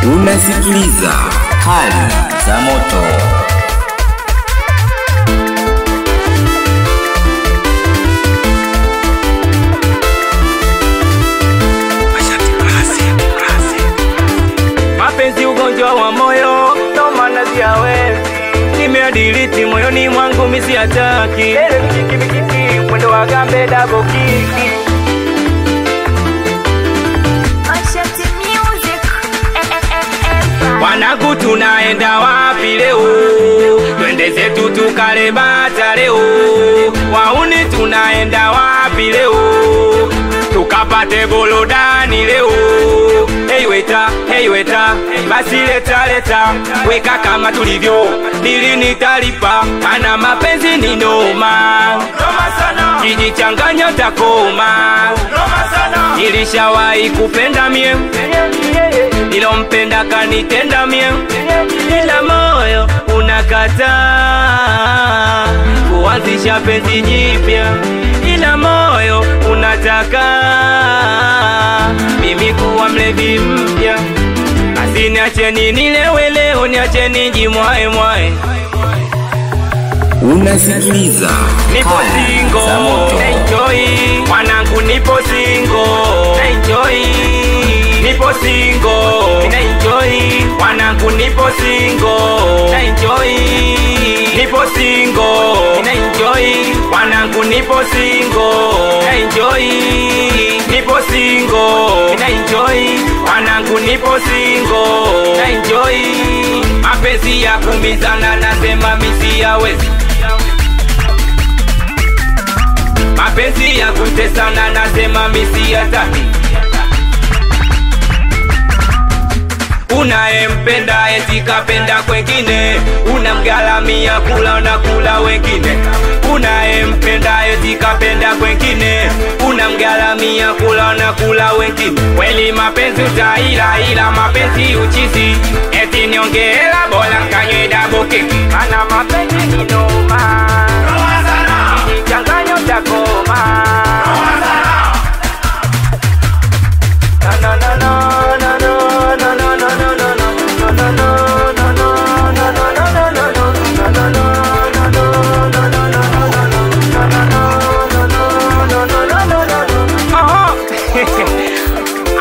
Unasikiliza Hali za Moto. Mapenzi ugonjwa wa moyo, ndo maana siawezi. Nimeadiliti moyoni mwangu misi hataki. Ele mikiki, mwendo wa gambe double kiki. Wanangu tunaenda wapi leo? Twende zetu tukale bata leo. Wauni tunaenda wapi leo? Tukapate bolodani leo. Hey weta, basi leta weka kama tulivyo, dili nitalipa, ana mapenzi ni noma sana, kijichanganya takoma sana. Nilishawahi kupenda mie, nilompenda kanitenda mie, ila moyo unakataa kuanzisha penzi jipya, ila moyo unataka mimi kuwa mlevi mpya. Basi niacheni nilewe leo, niacheni jimwae. Unasikiliza nipo single, enjoy. Wanangu nipo single, enjoy. Nipo single, enjoy. Wanangu nipo single, enjoy. Nipo single, enjoy. Wanangu nipo single, enjoy. Nipo single, enjoy. Wanangu nipo single, enjoy. Mapenzi ya kumizana nasema misi hawezi. Mapenzi ya kutesana nasema misi hataki. Unaempenda eti kapenda kwengine, unamgalamia kula na kula wengine. Unaempenda eti kapenda kwengine, unamgalamia kula na kula wengine. Kweli mapenzi utaila, ila mapenzi uchizi. Eti niongela bora nkanywe double kick. Ana mapenzi ni noma sana, kijichanganya utakoma.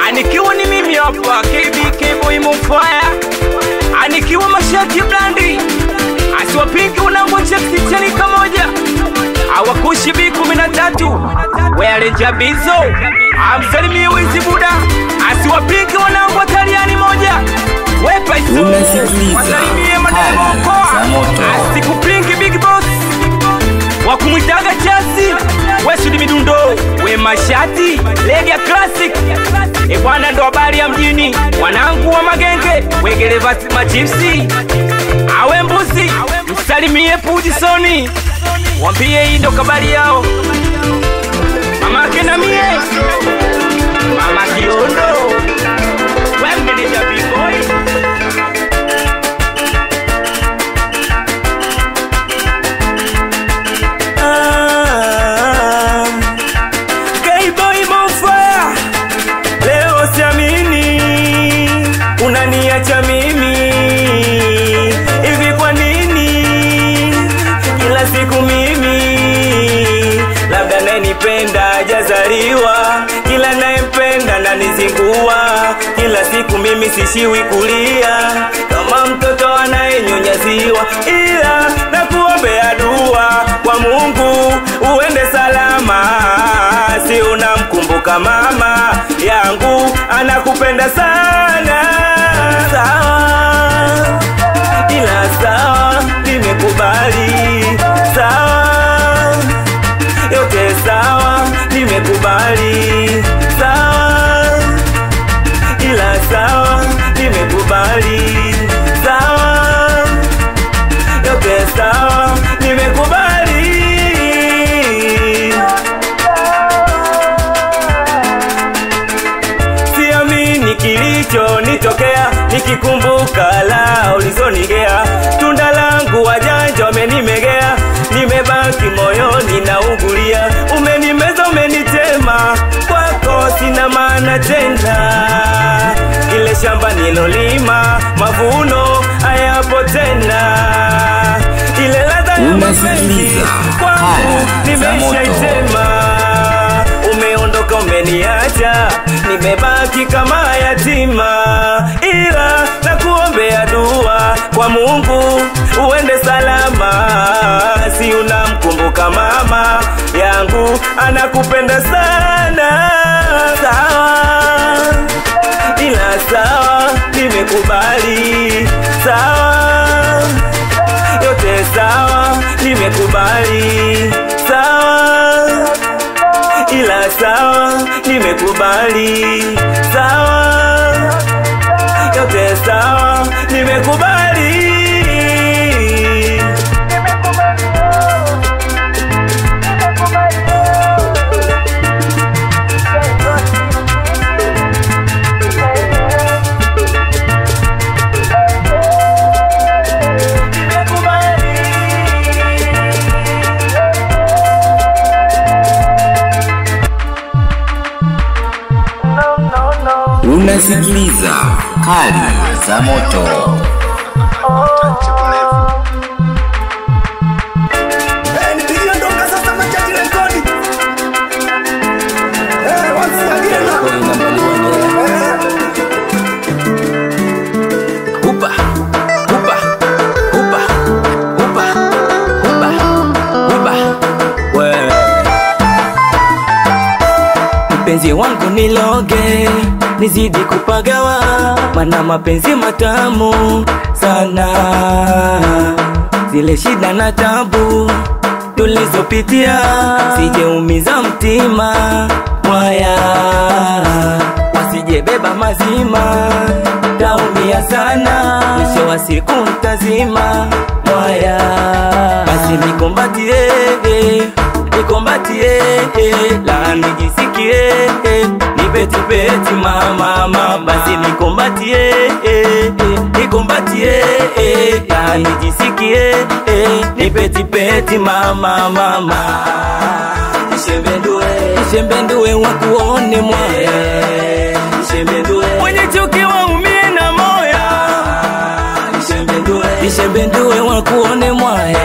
Anikiwa ni mimi hapa KBK boy mfaya, anikiwa mashati blandi, asiwapinki unangoja kitani kamoja, awakushi B13 wale jabizo, amsalimie wizi buda, asiwapinki wanangu Italiani moja, wepa iso, wasalimie madama mkoa, asikupinki big boss, wakumwitaga chasi, wesudi midundo, we mashati, Legia Classic. Bwana ndo habari ya mjini, wanangu wa magenge, wegeleva machipsi, awe mbuzi, msalimie Pujisoni, wambie hii ndo kabari yao. Mama kena mie, mama kiondo, wemgelisha B-boy. Unaniacha mimi hivi kwa nini? Kila siku mimi, labda nayenipenda hajazaliwa, kila nayempenda nanizingua. Kila siku mimi sishiwi kulia kama mtoto anayenyonyaziwa, ila nakuombea dua kwa Mungu uende salama. Si unamkumbuka mama yangu, anakupenda sana. Sawa, ila sawa, nimekubali. Sawa, yote sawa, nimekubali. Sawa, ila sawa, nimekubali. Sawa, yote sawa, nimekubali. Siamini kilicho nitokea, nikikumbuka la ulizonigea. Tunda langu wajanja wamenimegea, nimebaki moyoni naugulia. Umenimeza umenitema, kwako sina maana tena. Ile shamba ni nilolima mavuno hayapo tena. Ile ladha ya mapenzi kwangu nimeshaitema. Umeondoka umeniacha, nimebaki kama yatima. Ila nakuombea dua kwa Mungu uende salama. Si unamkumbuka mama yangu, anakupenda sana. Sawa, ila sawa, nimekubali. Sawa, yote sawa, nimekubali. Sawa, ila sawa, nimekubali. Sawa, yote sawa, nimekubali. Unasikiliza Kali za Moto. Mpenzi wangu niloge, nizidi kupagawa, mana mapenzi matamu sana. Zile shida na tabu tulizopitia, sijeumiza mtima mwaya. Wasije beba mazima, taumia sana, mwisho wa siku ntazima mwaya. Basi nikumbatie, nikumbatie, la nijisikie, nipeti mama. Basi nikumbatie, nikumbatie, la nijisikie, nipeti mama. Nishembendue wakuone moyo, mwenye chuki waumie na moyo. Nishembendue wakuone moyo,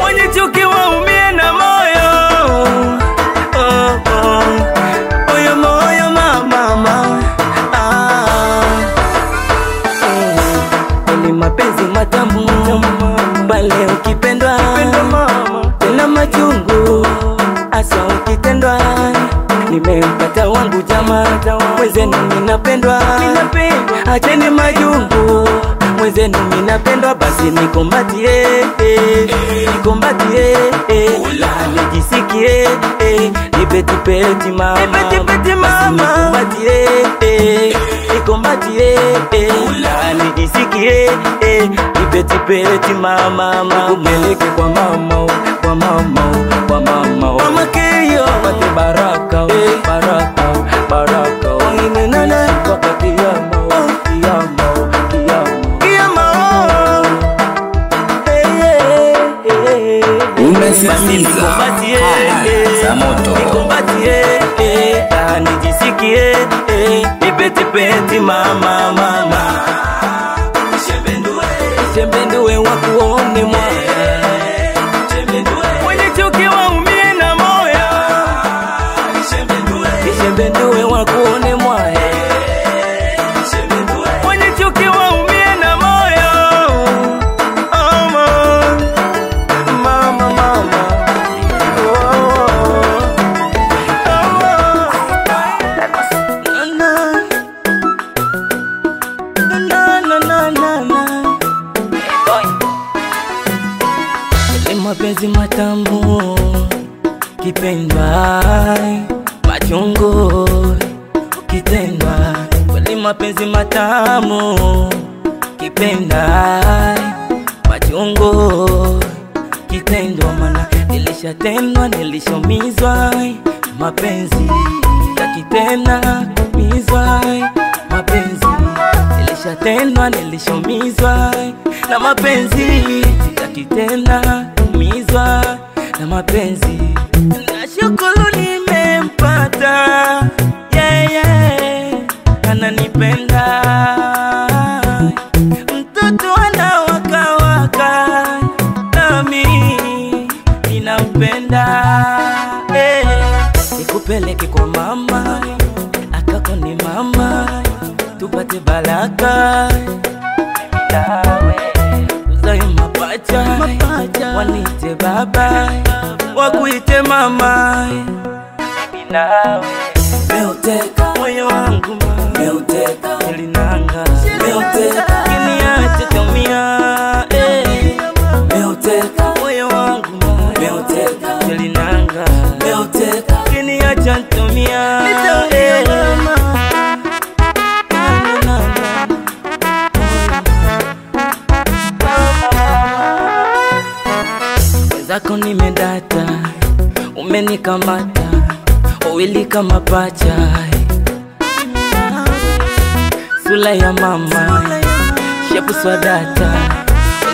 mwenye chuki waumie na moyo. Moyo moyo mama. Ni mapenzi matamu pale ukipendwa, tena machungu asa ukitendwa. Nimempata wangu jamaa, mwenzenu ninapendwa. Acheni majungu, mwenzenu ninapendwa. Basi nikumbatie, nikumbatie, la nijisikie, nipeti mama. Nikumbatie, nikumbatie, la nijisikie, nipeti mama. Nikupeleke kwa mama, kwa mama, kwa mama. Mama Keyo, pate baraka, baraka. Nene kwa kiyama. Unasikiliza Kali za Moto. Nikumbatie, nijisikie, nipeti mama. Nishembendue wakuone moyo, mwenye chuki waumie na moyo. Nishembendue wakuone moyo, mwenye chuki waumie na moyo. Mama. Mapenzi matamu kipendwa, machungu kitendwa. Kweli mapenzi matamu kipendwa, machungu kitendwa. Mana nilishatendwa, nilishomizwa, mapenzi takitena mizwa. Mapenzi nilishatendwa, nilishomizwa, na mapenzi takitena mizwa. Na mapenzi nashukuru nimempata, ananipe nikupeleke kwa mama, akako ni mama, tupate baraka. Nawe uzae mapacha, wanite baba, wakuite mama. Nawe meuteka moyo wangu, meuteka nilinanga, meuteka kiniache tumia. Meuteka moyo wangu, meuteka nilinanga, meuteka kiniache tumia. Zako nimedata, umenikamata, wawili kama pacha. Sula ya mama, shepu swadata,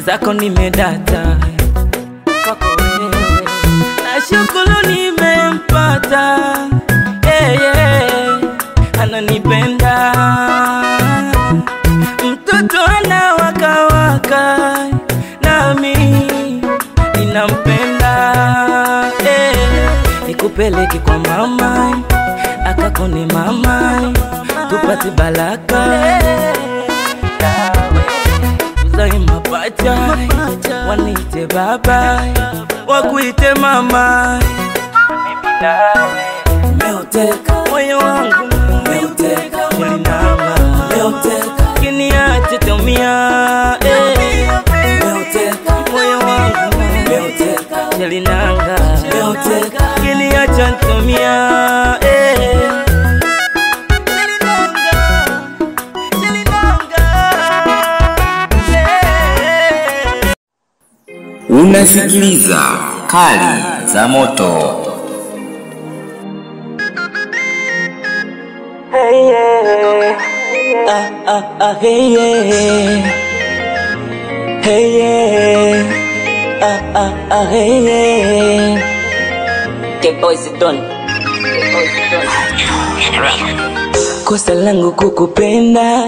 zako nimedata. Kwako wewe, na shukuru nimempata. Ananipenda, mtoto anawakawaka, nami ninampenda. Nikupeleke kwa mama, akako ni mama, tupate baraka. Nawe uzae mapacha, wanite baba, wakuite mama. Mimi nawe meuteka moyo wangu, meuteka nilinanga, meuteka kiniache tumia. Meuteka moyo wangu, meuteka nilinanga, meuteka kiniache tumia. Unasikiliza Kali za Moto. Hey yeah, hey yeah, hey yeah, hey yeah. The boys done. Kosa langu kukupenda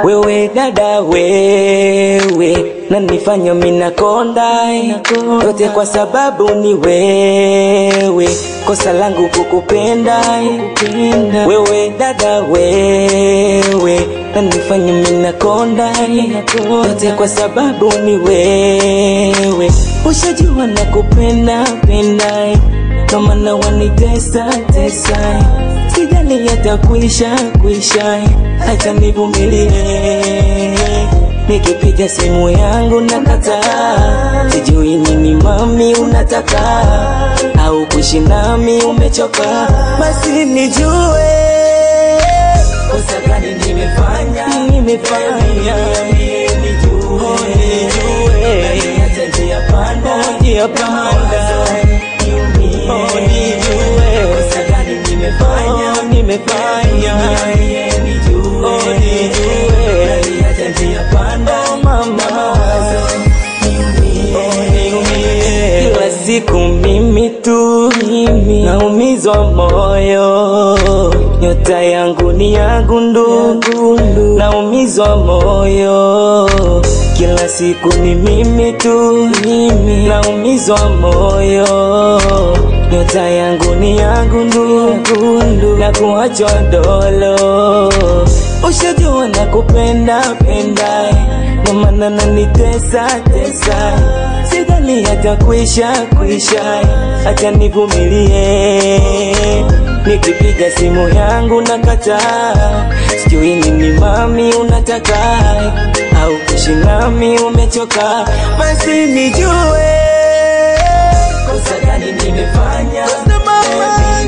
wewe dada, wewe na nifanya mina konda yote kwa sababu ni wewe. Kosa langu kukupenda wewe dada, wewe na nifanya mina konda yote kwa sababu ni wewe. Ushajua nakupenda penda, kama na wanitesa tesa, sijali yatakwisha kwisha, acha nivumilie. Nikipiga simu yangu nakataa, sijui nini mami unataka, au kuishi nami umechoka. Basi nijue kosa gani nimefanya, nijue acha njia panda, njia panda. Nijue kosa gani nimefanya, nijue acha njia panda, mama. Kila siku mimi tu, naumizwa moyo, nyota yangu ni ya gundu, naumizwa moyo. Kila siku ni mimi tu, naumizwa moyo, nyota yangu ni ya gundu, na kuachwa dolo. Ushajua nakupenda penda, na maana nanitesa tesa, sidhani yatakwisha kwisha, acha nivumilie. Nikipiga simu yangu nakataa, sijui nini mami unataka, au kuishi nami umechoka. Basi nijue kosa gani nimefanya,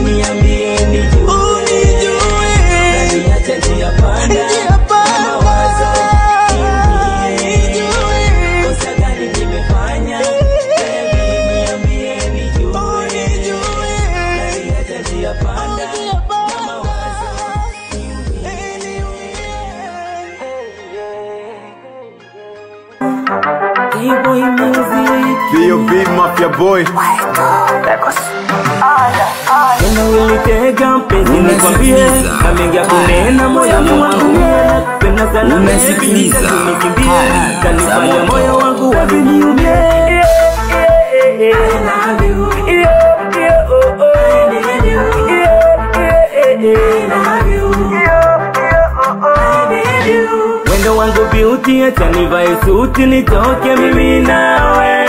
niambie nijue, acha njia panda, mawazo. Kosa gani nimefanya, niambie nijue, acha njia panda, mawazo. K-Boy music, B.O.B. Mafia Boy. Nena ulitega mpenzi nikwambie, na mengi ya kunena moyo wangu. Penda sana Unasikiliza Kali za Moto. moyo wangu waniumie. I love you. beauty acha nivae suti nitoke mimi nawe.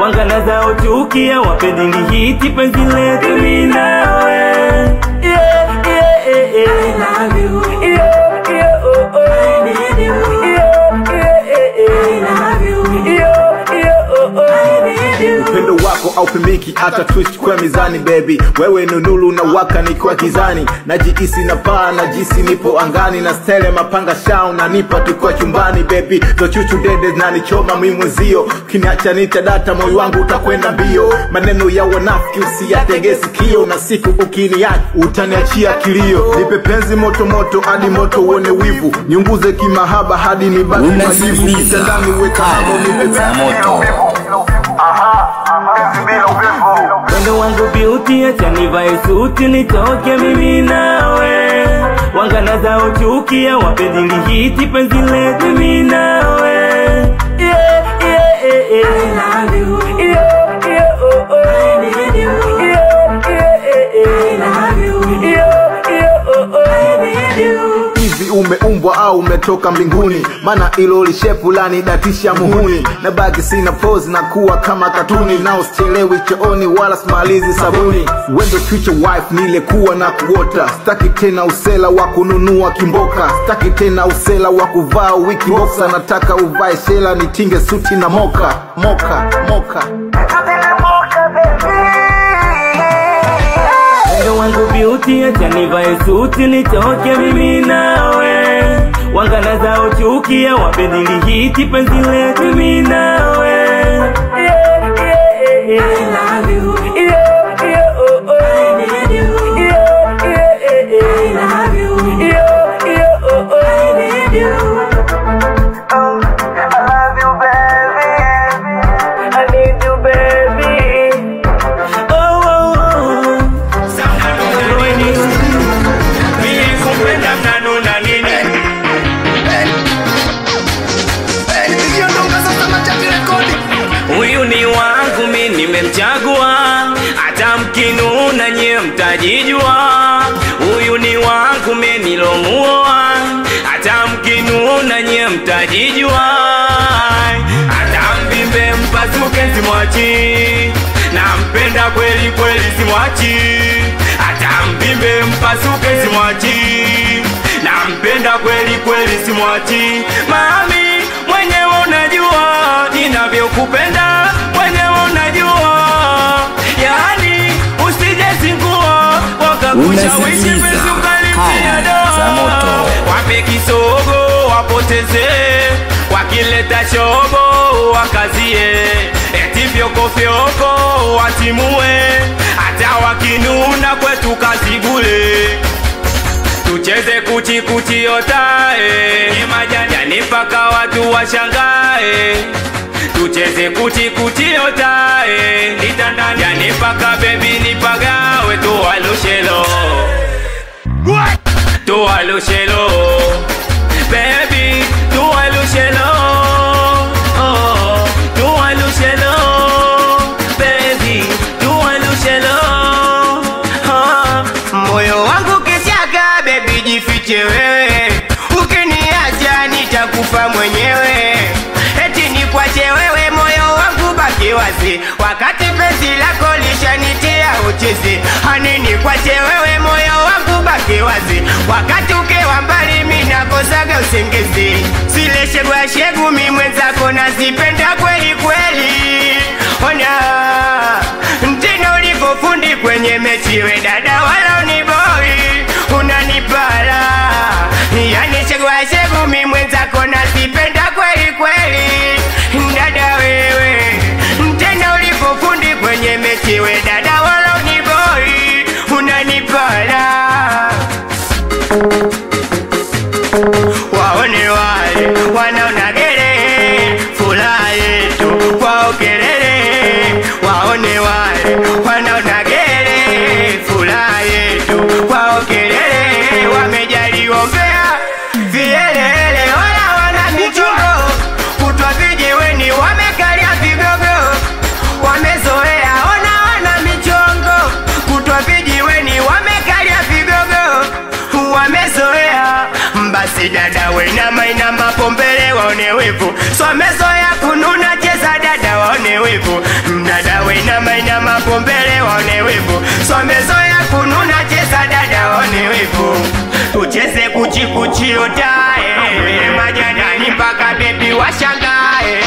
Wangana zao chukia wapendili hiti penzi letu mimi nawe. Yeah, yeah, yeah, yeah. I love you. Yeah, yeah, oh, oh. I need you. Yeah, yeah, yeah, yeah. I love you. Yeah, yeah, oh, oh. I need you. Upendo wako au pimiki hata twist kwa mizani baby. Wewe nunulu na waka nikiwa gizani. Najihisi na paa najisi nipo angani. Na stele mapanga shao na nipa tukua chumbani baby. Zo chuchu dede na nichoma mimwezio. Kiniacha nita data moyo wangu utakwenda mbio. Maneno ya wanafiki usiyatege sikio. Na siku ukiniacha utaniachia kilio. Nipe penzi moto moto hadi moto uone wivu. Nyunguze kimahaba hadi nibaki majivu. Kitandani weka hapo nipe penzi moto. Wendo wangu beauty acha nivae suti nitoke mimi nawe. Wangana zao chukia wapendili hiti penzi letu mimi nawe. Yeah, yeah, yeah, yeah. I love you. Yeah, yeah, oh, oh. I need you. Yeah, yeah, yeah, yeah. I love you. Yeah, yeah, oh, oh. I need you. Hivi umeumbwa au umetoka mbinguni? Mana ilo lishepu lani datisha muhuni. Na bagi sina pose na kuwa kama katuni. Na usichelewi chooni wala smalizi sabuni. Wendo future wife nile kuwa na kuota. Staki tena usela wa kununua kimboka. Staki tena usela wa kuvaa wiki boxa. Nataka uvae shela nitinge suti na moka. Moka, moka. Wendo wangu beauty acha nivae suti nitoke mimi nawe. Wangana zao chukia wapendili hiti penzi letu mimi nawe. Yeah, yeah, yeah, yeah. I love you. Yeah, yeah, oh, oh. I need you. Yeah, yeah, yeah, yeah. I love you. Yeah, yeah, oh, oh. I need you. Oh, I love you baby. I need you baby. Oh, oh, oh. Huyu ni wangu mimi nimemchagua. Hata mkinuna nye mtajijua. Huyu ni wangu mimi nilomuoa. Hata mkinuna nye mtajijua. Hata mbimbe mpasuke simwachi. Nampenda kweli kweli simwachi. Hata mbimbe mpasuke simwachi. Nampenda kweli kweli simwachi. Mami mwenyewe unajua ninavyokupenda, mwenyewe unajua. Yani usije zingua wakakushawishi penzi ukalipia doa. Wape kisogo wapoteze, wakileta shogo wakazie. Eti fyoko fyoko watimue, hata wakinuna kwetu kazibule. Tucheze kuchi kuchi otae, yani mpaka watu washangae. Tucheze kuchi kuchi otae, yani mpaka baby nipagawe. Tuwalushelo, tuwalushelo baby, tuwalushelo. Oh, tuwalushelo baby, tuwalushelo. Moyo wangu kisiaka baby jifiche wewe. Ukiniacha nitakufa mwenyewe. Eti nikwache wewe moyo wangu baki wazi. Wakati penzi lako lishanitia uchizi. Hani nikwache wewe moyo wangu baki wazi. Wakati ukiwa mbali mimi nakosaga usingizi. Zile shegu ya shegu mimi mwenzako nazipenda kweli kweli. Ona mtindo ulivyofundi kwenye mechi we dada wala uniboi unanipala. Yani shegu ya shegu mimi mwenzako nazipenda kweli kweli. Dada wewe mtindo ulivyofundi kwenye mechi we dada wala uniboi unanipala. Waone wale wanaona gere furaha yetu kwao kelele. Waone wale wanaona gere furaha yetu kwao kelele. Wamejaliwa mbea vielele wala wana michumba. basi dada wainama pombele waone wivu, somezoea kununa cheza dada waone wivu, dada wainama pombele waone wivu, somezoea kununa cheza dada waone wivu, tucheze kuchikuchi otae majadani mpaka bebi washangae,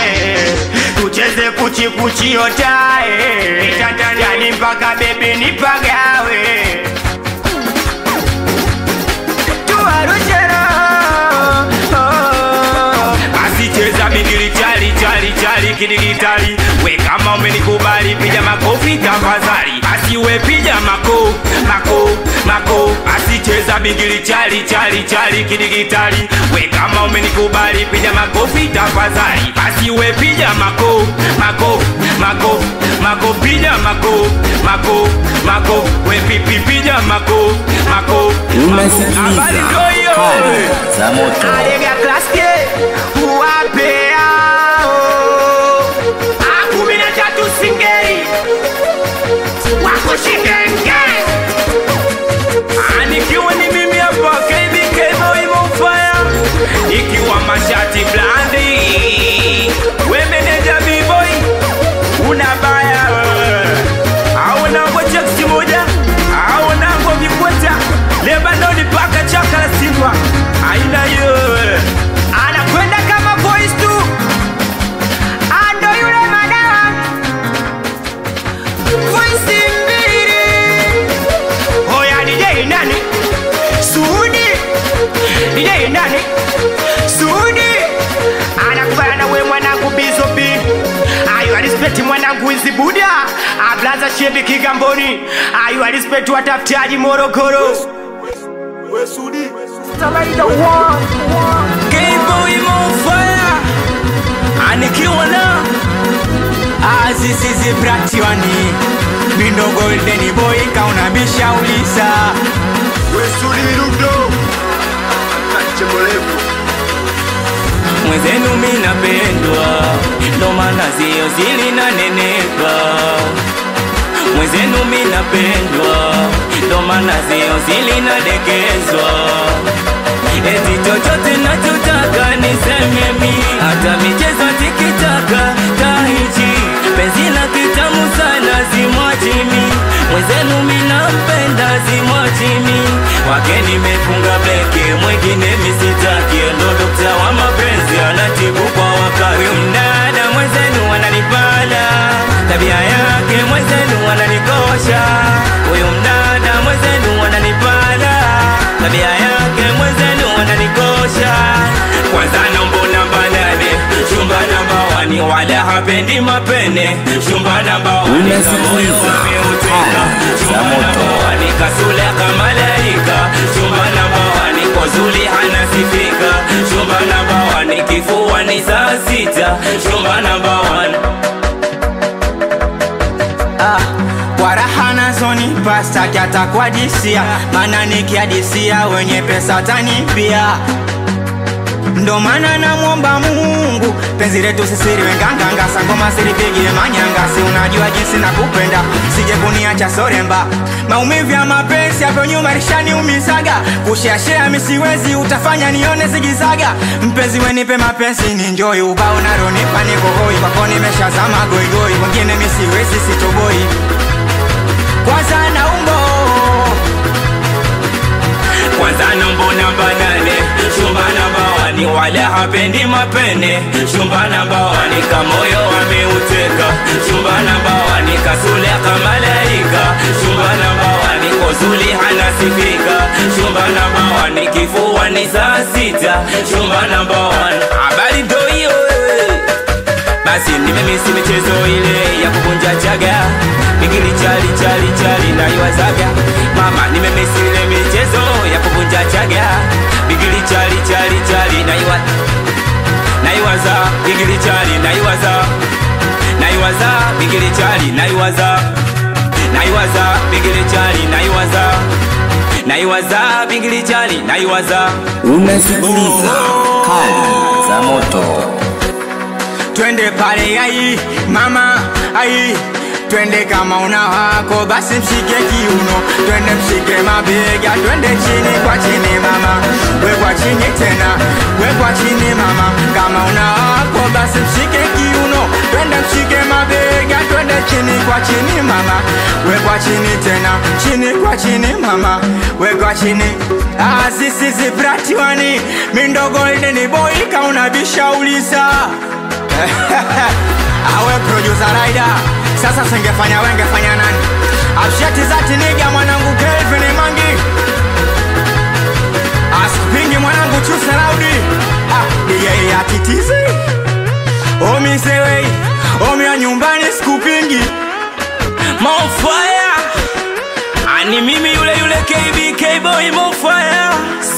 tucheze kuchikuchi otae yani mpaka bebi nipagawe, tuwarushero asicheza bingili chali kidigitali, we kama umenikubali piga makofi tafadhali, basi we piga mako asicheza bingili chali kidigitali, we kama umenikubali piga makofi tafadhali, basi we piga mako piga mako we pipi piga mako Unasikiliza Kali za Moto. Alega klaske uwapea Akumi na tatu singeri wako shingenge, nikiwa ni mimi hapa KBK Boy Mofire, ikiwa mashati blandi, we meneja B-boy unabaya, au nango cheksi moja, au nango vikweta, Lebanoni paka chaka la Simba, aina yo anakwenda kama voice tu, ando yule madawa voice mbili. Hoya DJ nani Sudi, DJ nani Sudi, anakubana na we mwanangu bizobi, ayu alispeti mwanangu Izibuda, ablaza shebi Kigamboni, ayu alispeti watafutaji Morogoro. We Sudi K-Boy Mofire, anikiwa na Azizi Bratiwani, Mindo Golden Boy kauna bisha ulisa. We Sudi Mirudo Kachemolevu, mwezenu minapendwa, ndo maana zio zilina nenepa, mwezenu minapendwa, ndo maana zio zilina dekezwa, eti chochote nachotaka niseme mi, hata michezo tikitaka tahichi, penzi la kitamu sana zimwachimi, mwezenu minampenda zimwachimi, wake nimefunga beke mwengine misitaki, ndo dokta wa mapenzi anatibu kwa wakati, mdada mwezenu ananipala, tabia yake mwezenu ananikosha, huyu mdada mwezenu ananipala, tabia yake mwezenu ananikosha, kwanza nombo namba 8 chumba namba 1 wala hapendi mapene, chumba namba 1 Unasikiliza Kali za Moto. kasula kama malaika, chumba namba 1 kozuli hanasifika, chumba namba 1 kifua ni saa 6, chumba namba 1 kwa raha nazoni pasta kiata kwa disia, mana nikiadisia wenye pesa tanipia, ndo mana na mwomba Mungu penzi letu sisiri wenganganga, sangoma silipigie manyanga, si unajua jinsi na kupenda, sije kuniacha soremba, maumivu ya mapenzi hapo nyuma rishani umizaga, kushare misiwezi utafanya nione zigizaga, mpenzi wenipe mapenzi ni enjoy, ubao na ronipa niko hoi, kwako nimeshazama goigoi, wengine misiwezi sitoboi, kwanza na umbo kwanza nombo namba 8 chumba namba 1 wala hapendi mapene, chumba namba 1 kamoyo ameuteka, chumba namba 1 kasule kama malaika, chumba namba 1 kozuli hanasifika, chumba namba 1 kifua ni saa 6, chumba namba 1 habari ndo hiyo. Basi nimemisi michezo ile ya kuvunja chaga, bingili chali na iwazaga, mama nimemisi ile michezo ya kuvunja chaga, bingili chali na iwaza, bingili chali na iwaza, bingili chali na iwaza, bingili chali na iwaza, bingili chali na iwaza. Unasikiliza Kali za Moto. twende pale ai mama ai twende kama una wako basi mshike kiuno, twende mshike mabega, twende chini kwa chini mama, we kwa chini tena, we kwa chini mama, kama una wako basi mshike kiuno, twende mshike mabega, twende chini kwa chini mama, we kwa chini tena, chini kwa chini mama, we kwa chini. Sisi zibrati wani mindogo ni boy kauna bishauliza awe producer rider. Sasa singefanya wengefanya nani? Abshati zati niga mwanangu Kelvin Mangi, asikupingi mwanangu Chuse Laudi, DJ atitizi omi sewei omi ya nyumbani sikupingi Mofire. Ani mimi yule KBK boy Mofire.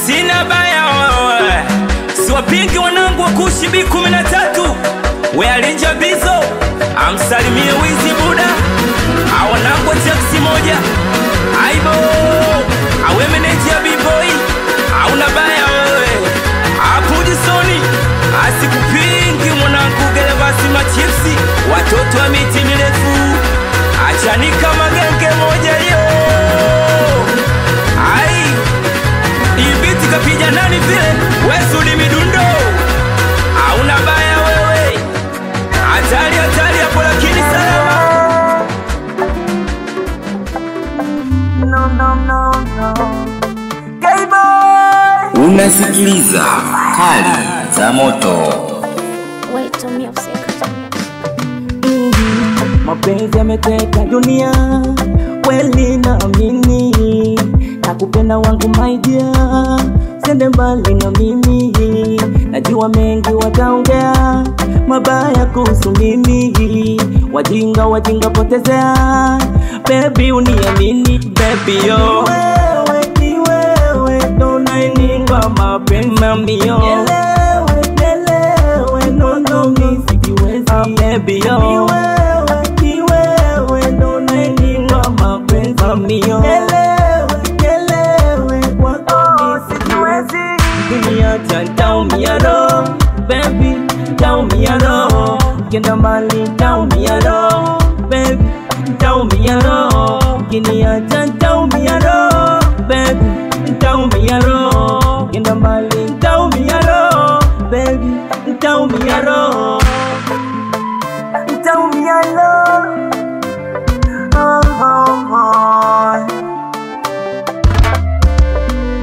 Sina baya wewe, siwapingi wanangu wa Kushi B13, we alinja bizo, amsalimie Wizi Buda, awanangu wa taxi moja, aibo, awe meneja B-boy, auna baya wewe, apuji Sony, asikupingi mwanangu Gelevasi machipsi, watoto wa miti mirefu, achani kama genge moja yo. Ai, ibiti kapija nani vile, wesu ni midundo, auna baya wewe, hatari hatari hapo lakini salama. Unasikiliza Kali za Moto. Wait till music. Mapenzi yameteka dunia, kweli naamini, nakupenda wangu my dear, sende mbali na mimi, najua mengi wataongea mabaya kuhusu mimi, wajinga potezea, baby uniamini, baby yo, wewe ni wewe, donaininga mapenzi mami yo, Nelewe, no misikiwezi, baby yo, Nelewe wako sikiwezi, dunia taumia roho, baby taumia roho, kenda mbali taumia roho, baby taumia roho, dunia taumia roho, baby taumia roho, kenda mbali taumia roho, baby taumia roho, taumia roho.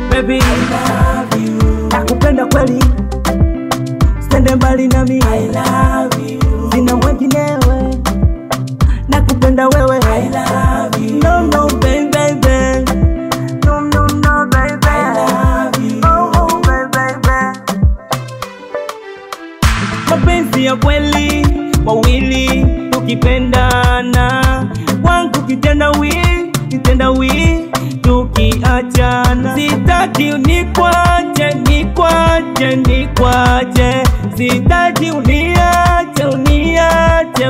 Baby, I love you, nakupenda kweli, sende mbali nami, I love you, sina mwenginewe, nakupenda wewe, I love you, no baby, no baby, I love you, oh baby. Mapenzi ya kweli, wawili tukipendana, wangu kitenda wii tukiachana, sitaki unikwache, sitaki uniache, uniache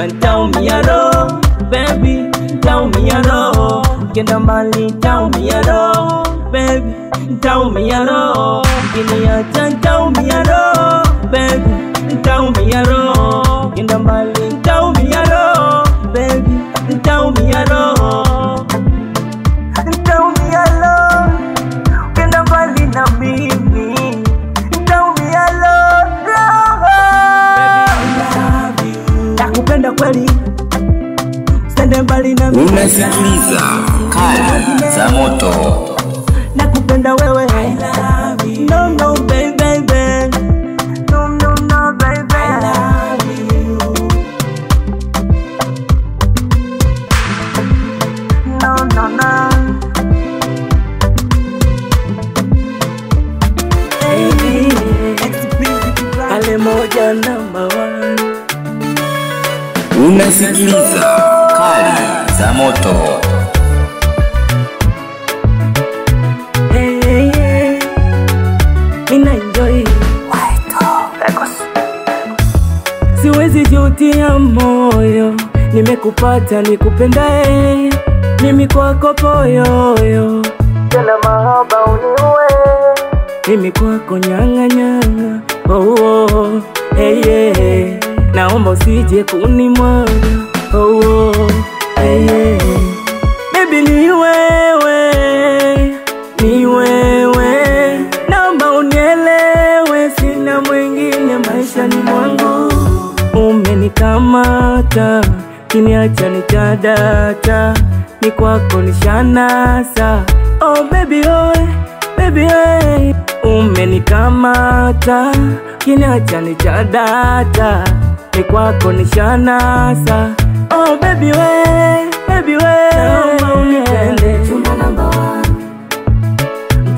ntaumia roho, baby ntaumia roho, kenda mbali ntaumia roho, baby ntaumia roho, uniache ntaumia roho, baby ntaumia roho, kenda mbali ntaumia roho, baby ntaumia roho, kenda mbali na mimi, ntaumia roho, baby I love you, nakupenda kweli, sende mbali na mimi. Unasikiliza Kali za Moto. Nakupenda wewe, I love you, no baby, no baby, I love you, no. Baby, ale moja number 1. Unasikiliza Kali za Moto. Mina enjoy siwezi jutia moyo, nimekupata nikupendae, mimi kwako poyoyo, tena mahaba uniue, mimi kwako nyanga, oh, hey, naomba usije kunimwaga. Oh, oh, hey, hey. Baby ni wewe, ni wewe, naomba unielewe, sina mwingine maishani mwangu. Umenikamata, kiniacha nitadata, ni kwako nishanasa. Oh baby oe, baby oe, umenikamata, kiniacha nitadata, ni kwako nishanasa. Oh baby oe, baby oe, naomba unipende. Chumba number one,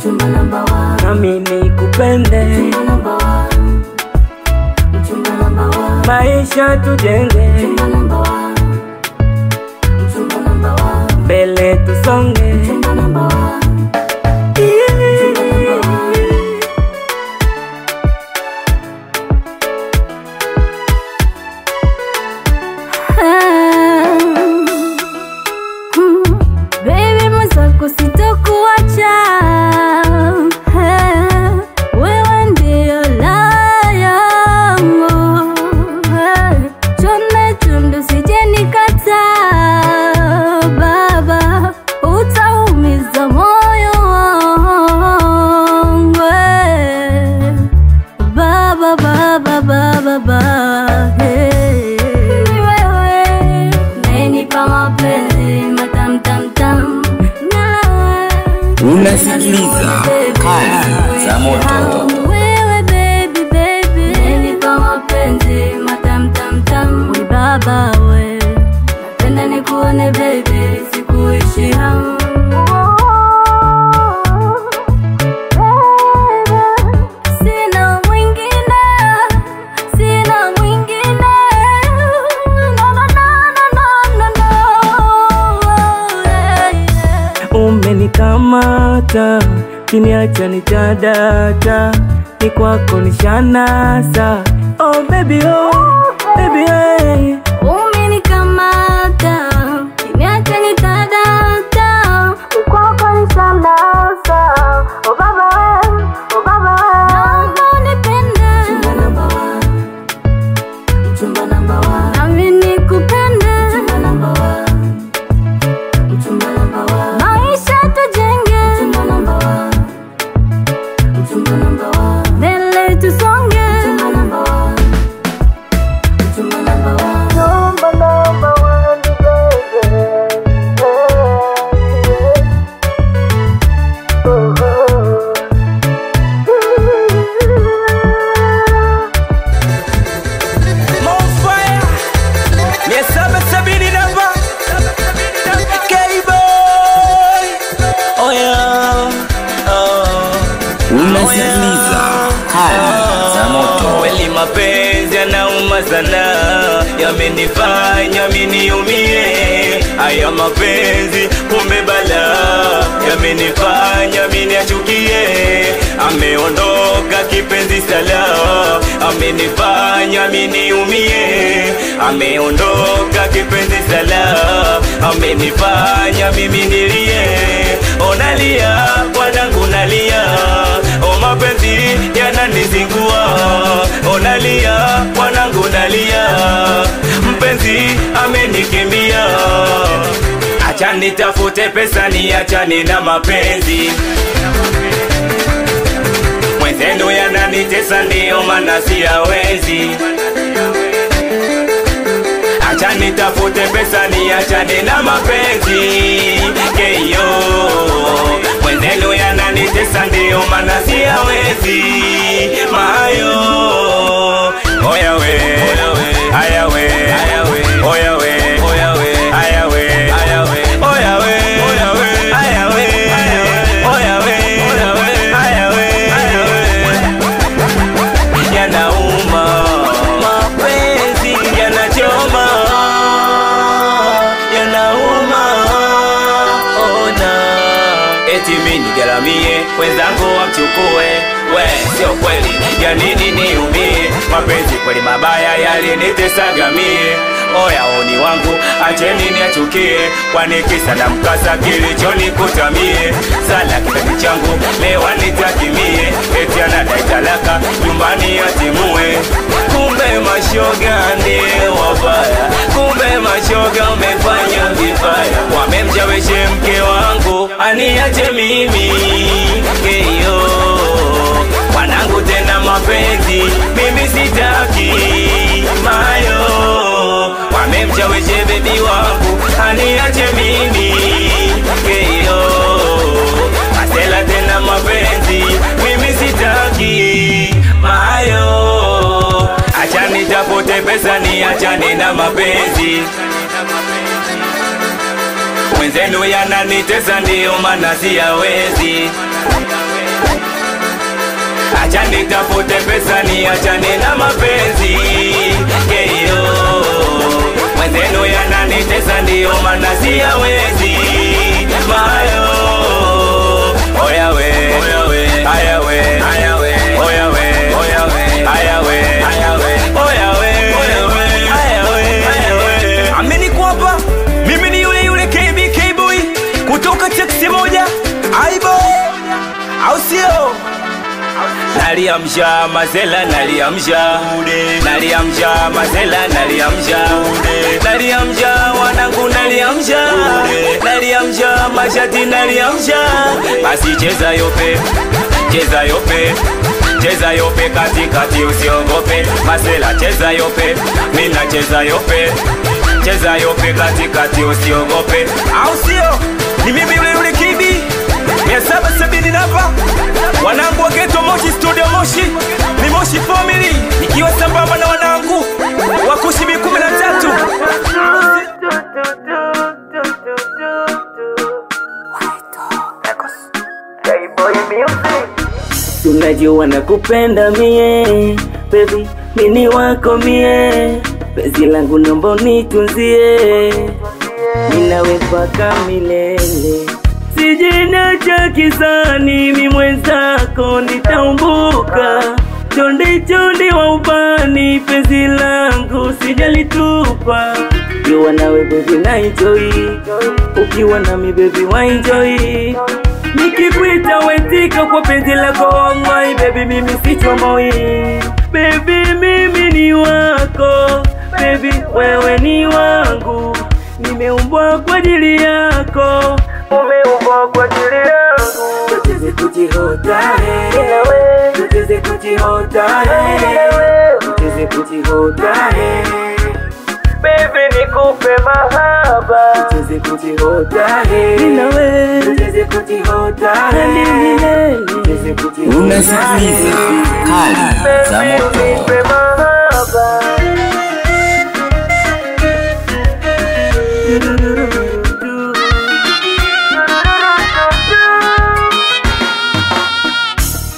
chumba number one, nami nikupende. chumba number one, chumba number one, Maisha tujenge, chumba number one, chumba number one, mbele tusonge. chumba number one. Baby mwenzako sitokuacha, wewe ndio la yangu, chome chundu sije nikata, baba utaumiza moyo wangu, baba baba baba baba, hey. Wewe umenipa mapenzi matam tam tam, Unasikiliza Kali za Moto. wewe baby baby, umenipa mapenzi matam tam tam. We baba we, napenda nikuone baby, sikuishi hamu. Sina mwingine, sina mwingine. No, no, no, no, no, no, yeah, yeah. Umenikamata, kiniacha nitadata, ni kwako nishanasa. Oh baby oh, baby hey. Umenikamata, kiniacha nitadata, ni kwako nishanasa. Oh baba, oh baba, naomba unipende. Chumba number one, chumba number one, Nami nikupende. chumba number one, chumba number one, Maisha tujenge, chumba number one, chumba number one, mbele tusonge. chumba number one, chumba number one. Bonfire 777 K-Boy. Oh yeah, oh. Unasikiliza Kali za Moto. Kweli mapenzi yanauma sana, yamenifanya mimi niumie. Haya mapenzi kumbe bala, yamenifanya mimi niachukie. Ameondoka kipenzi sala, amenifanya mimi niumie. Ameondoka kipenzi sala, amenifanya mimi nilie. Onalia wanangu nalia, o mapenzi yananizingua. Onalia wanangu nalia, mpenzi amenikimbia. Acha nitafute pesa niachane na mapenzi, mwenzenu yananitesa ndio maana siyawezi. Acha nitafute pesa niachane na mapenzi, keyo mwenzenu yananitesa ndio maana siyawezi. Mayo oya we, aya we, oya we, aya we, aya we, oya we, aya we, oya we, aya we. Yanauma mapenzi, yanachoma, yanauma. Ona eti mimi nigaramie, wenzangu wamchukue. We sio kweli, ya nini niumie? Mapenzi kweli mabaya yalinitesaga mie. Oya oni wangu acheni niachukie, kwani kisa na mkasa kilichonikuta mie. Sala kipenzi changu leo anitakimie, eti anadai talaka nyumbani atimue. kumbe mashoga ndio wabaya, kumbe mashoga umefanya vibaya. Wamemjaweshe mke wangu aniache mimi keyo, wanangu tena mapenzi mimi sitaki mayo. Wamemjaweshe bebi wangu aniache mimi keyo, masela tena mapenzi mimi sitaki mayo. Achani tapote pesa ni achani na mapenzi, mwenzenu yananitesa ndio maana siyawezi. Achani tapote pesa ni achani na mapenzi keyo, mwenzenu yananitesa ndio maana siyawezi mayo. Oyawe, oyawe, ayawe, ayawe, oyawe, oyawe, ayawe, ayawe, oyawe, oyawe, ayawe, ayawe. Amini kwapa mimi ni yule yule KBK boy kutoka taxi moja aibo, au sio? Naliamsha mazela, naliamsha naliamsha mazela, naliamsha naliamsha wanangu, naliamsha naliamsha mashati, naliamsha. Basi cheza yope, cheza yope, cheza yope katikati usiogope. Mazela cheza yope, mina cheza yope, cheza yope katikati usiogope, au sio? Ni mimi yule yule Kibi 770 hapa, wanangu wa Ghetto Moshi Studio Moshi, ni Moshi Family, nikiwa sambamba na wanangu wa Kushimi 13. Tunajua nakupenda mie, baby, mini wako mie, penzi langu naomba unitunzie, ninawe mpaka milele. Sijina cha kizani mi mwenzako nitaumbuka, chonde chonde wa ubani penzi langu sijalitupa. Ukiwa nawe baby na enjoy, ukiwa nami baby wa enjoy. Nikikuita wetika kwa penzi lako oh my baby, mimi sichomoi. Baby mimi ni wako, baby wewe ni wangu, nimeumbwa kwa ajili yako, umeumbwa kwa ajili yangu. Tucheze kujihota tucheze kujihota tucheze kujihota baby nikupe mahaba, tucheze kujihota ninawe, tucheze kujihota tucheze kujihota. Unasikiliza Kali za Moto. Nikupe mahaba.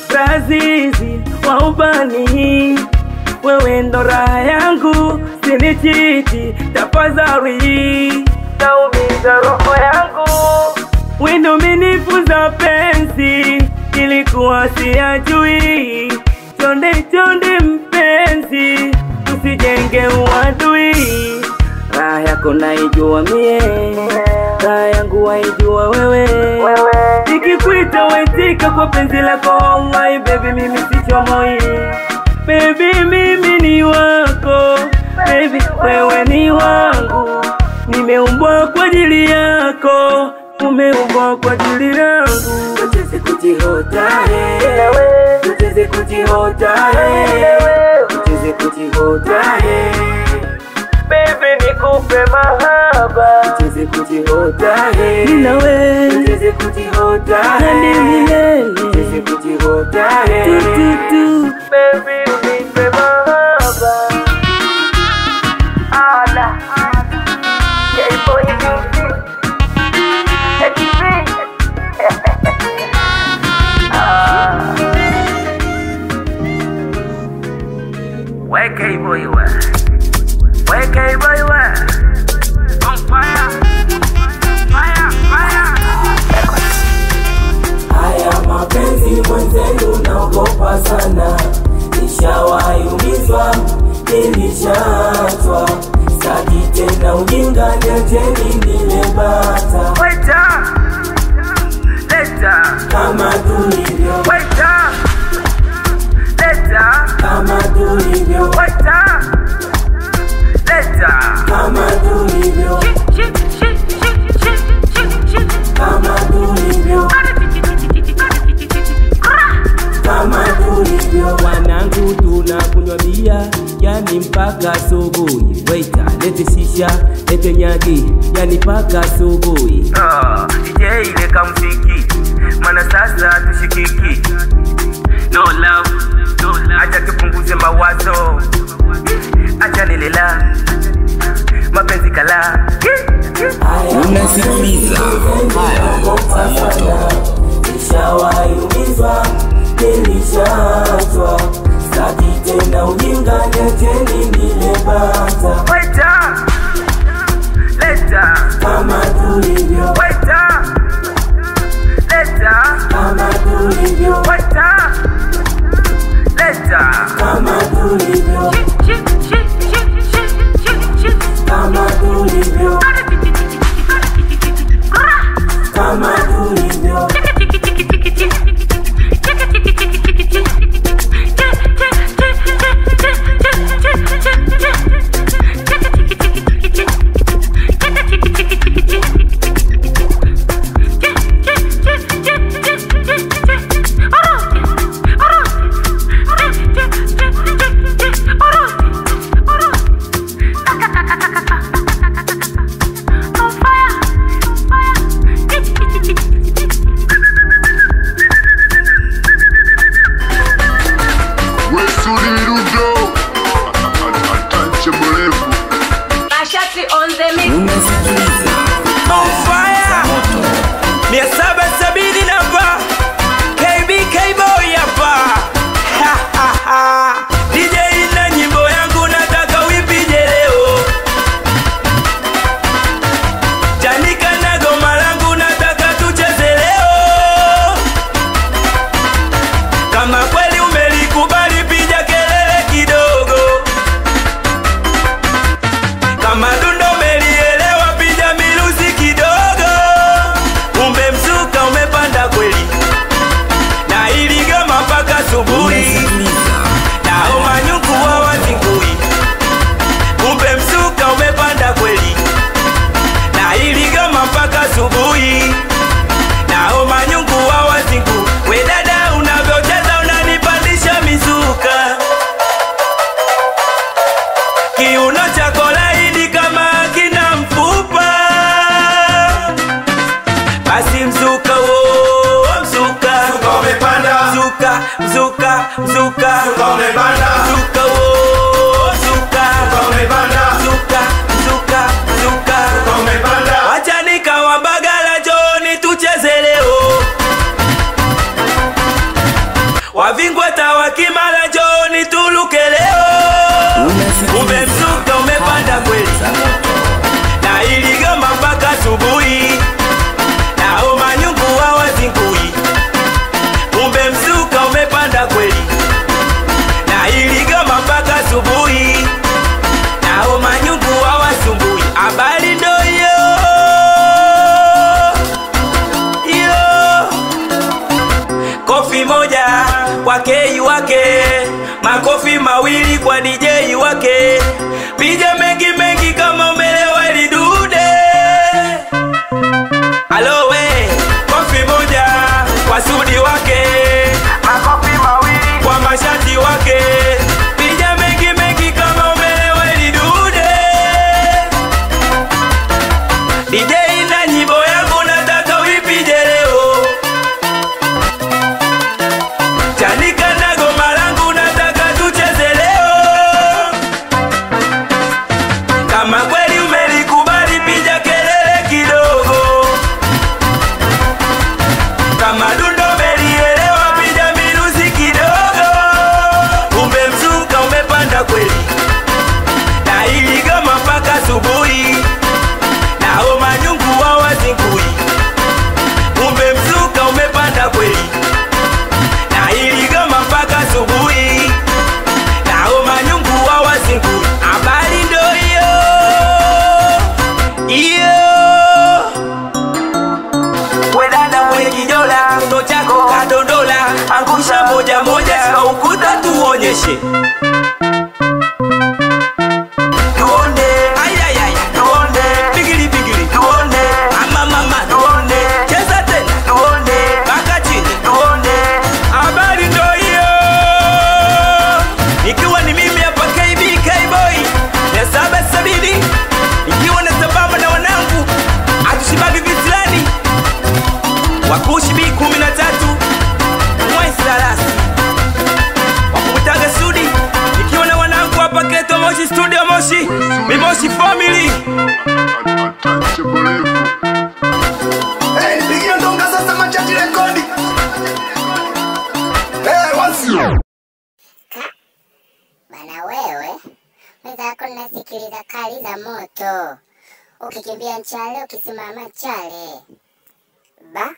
Razizi wa ubani, wewe ndo raha yangu, sinichiti tafadhali, naumiza roho yangu. Wendo umenifunza penzi, ilikuwa siyajui, chonde chonde mpenzi, usijenge uadui. Raha yako naijua mie, raha yangu waijua wewe. Nikikuita wetika kwa penzi lako oh my baby, mimi sichomoi. Baby mimi ni wako, baby wewe ni wangu, nimeumbwa kwa ajili yako, umeumbwa kwa ajili yangu. Tucheze kujihota tucheze kujihota tucheze kujihota baby nikupe mahaba, tucheze kujihota ninawe, tucheze kujihota milele, tucheze kujihota baby unipe mahaba. Ala K-boy music where K-boy wa, where K-boy wa, on fire, fire, fire. Haya mapenzi mwenzenu naogopa sana, nisha yani paka asubuhi. DJ ile kamziki, mana sasa tushikiki. No love, no love. Acha tupunguze mawazo, acha nilela mapenzi kala. Unasikiliza Kaya za Moto. Nishawaiumizwa, nilishachwa, sitaki tena ujinga, niacheni nilebata. Waita, leta Kama tulivyo, waita, leta kama tulivyo, waita, leta kama tulivyo, kama tulivyo, kama tulivyo. Unasikiliza Kaya za Moto. 770 namba KBK boy hapa. DJ na nyimbo yangu nataka uipige leo. Janika na goma langu nataka tucheze leo. Kama kweli umelikubali piga kelele kidogo. Kama dundo umelielewa piga miluzi kidogo. Umemzuka umepanda kweli. Na ili goma mpaka asubuhi. Na umanyuku wa wazingui. Umemzuka umepanda kweli. Na ili goma mpaka asubuhi. Na umanyuku wa wazingu. We dada unavyocheza unanipandisha mizuka. Kiuno chako laini kama kina mfupa. Basi mzuka wo, mzuka umepanda. Mzuka, mzuka, mzuka umepanda. Mzuka wo, mzuka umepanda. Mzuka, mzuka, mzuka umepanda. Wacha nikawa Mbagala John tucheze leo. Wavingwa tawa Kimara John tuluke leo. Umemzuka umepanda kweli. Na ili goma mpaka asubuhi. Na umanyungu wa wazingui. Umemzuka umepanda kweli. Na ili goma mpaka asubuhi. Na umanyungu wa wasumbui. Habari ndo hiyo. Yo. Kofi moja kwa K wake. Makofi mawili kwa DJ wake. Piga mengi mengi kama umelewa ili dude. Halo we. Kofi moja kwa Sudi wake. Makofi mawili kwa Mashati wake. Piga mengi mengi kama umelewa ili dude. DJ na nyimbo yangu nataka uipige leo. Janika na goma langu nataka tucheze leo. Kama kweli umelikubali piga kelele kidogo. Kama dundo umelielewa piga miluzi kidogo. Umemzuka umepanda kweli. Na ili goma mpaka asubuhi. Na umanyungu wa wazingui. Umemzuka umepanda kweli. Na ili goma mpaka asubuhi. Na umanyungu wa wazingui. Habari ndo hiyo. Iyo. We dada mwenye kijola, ndo chako kadondola. Angusha moja moja kwa ukuta tuonyeshe. Tuone, ayayaya, tuone, bigili bigili, tuone, ama mama, tuone, cheza tena, tuone, baka chini, tuone. Habari ndo hiyo. Ikiwa ni mimi hapa KBK boy. 770. Ikiwa na sababu na wanangu Wakushi B13 Mwesalasi Wakubutaga Sudi nikiwa na wanangu hapa Keto Moshi Studio Moshi Mimoshi Family. Hey, nipigie ndonga sasa machaji rekodi. Hey, what's up? Bana wewe, mwenzako nasikiliza kali za moto. Ukikimbia nchale, ukisimama chale. Ba